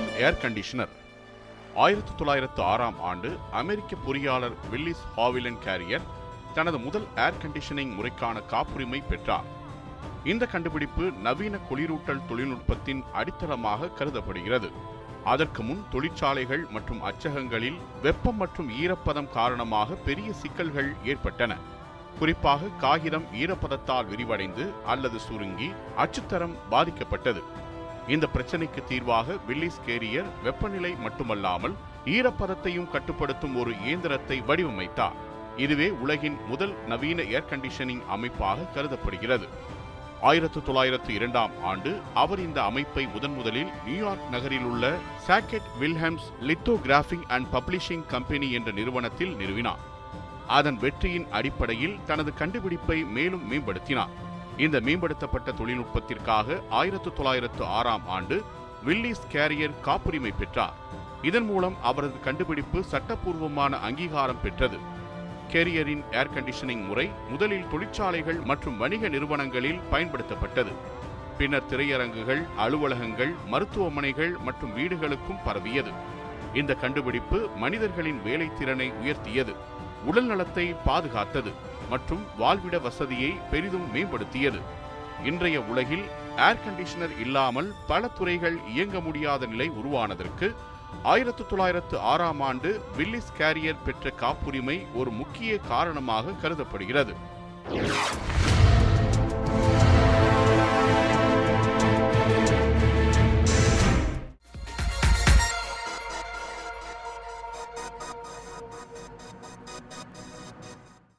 முதல் air conditioner 1906ஆம் ஆண்டு அமெரிக்க பொறியாளர் வில்லிஸ் ஹாவிலண்ட் கேரியர் தனது முதல் ஏர் கண்டிஷனிங் முறைக்கான காப்புரிமை பெற்றார். இந்த கண்டுபிடிப்பு நவீன குளிரூட்டல் தொழில்நுட்பத்தின் அடித்தளமாக கருதப்படுகிறது. அதற்கு முன் தொழிற்சாலைகள் மற்றும் அச்சகங்களில் வெப்பம் மற்றும் ஈரப்பதம் காரணமாக பெரிய சிக்கல்கள் ஏற்பட்டன. குறிப்பாக காகிதம் ஈரப்பதத்தால் விரிவடைந்து அல்லது சுருங்கி அச்சுத்தரம் பாதிக்கப்பட்டது. இந்த பிரச்சனைக்கு தீர்வாக வில்லிஸ் கேரியர் வெப்பநிலை மட்டுமல்லாமல் ஈரப்பதத்தையும் கட்டுப்படுத்தும் ஒரு இயந்திரத்தை வடிவமைத்தார். இதுவே உலகின் முதல் நவீன ஏர் கண்டிஷனிங் அமைப்பாக கருதப்படுகிறது. 1902ஆம் ஆண்டு அவர் இந்த அமைப்பை முதன்முதலில் நியூயார்க் நகரில் உள்ள சாக்கெட் வில்ஹெல்ம்ஸ் லித்தோகிராஃபிங் அண்ட் பப்ளிஷிங் கம்பெனி என்ற நிறுவனத்தில் நிறுவினார். அதன் வெற்றியின் அடிப்படையில் தனது கண்டுபிடிப்பை மேலும் மேம்படுத்தினார். இந்த மேம்படுத்தப்பட்ட தொழில்நுட்பத்திற்காக 1906ஆம் ஆண்டு வில்லிஸ் கேரியர் காப்புரிமை பெற்றார். இதன் மூலம் அவரது கண்டுபிடிப்பு சட்டப்பூர்வமான அங்கீகாரம் பெற்றது. கேரியரின் ஏர் கண்டிஷனிங் முறை முதலில் தொழிற்சாலைகள் மற்றும் வணிக நிறுவனங்களில் பயன்படுத்தப்பட்டது. பின்னர் திரையரங்குகள், அலுவலகங்கள், மருத்துவமனைகள் மற்றும் வீடுகளுக்கும் பரவியது. இந்த கண்டுபிடிப்பு மனிதர்களின் வேலை திறனை உயர்த்தியது, உடல் நலத்தை பாதுகாத்தது மற்றும் வாழ்விட வசதியை பெரிதும் மேம்படுத்தியது. இன்றைய உலகில் ஏர் கண்டிஷனர் இல்லாமல் பல துறைகள் இயங்க முடியாத நிலை உருவானதற்கு 1906ஆம் ஆண்டு வில்லிஸ் கேரியர் பெற்ற காப்புரிமை ஒரு முக்கிய காரணமாக கருதப்படுகிறது.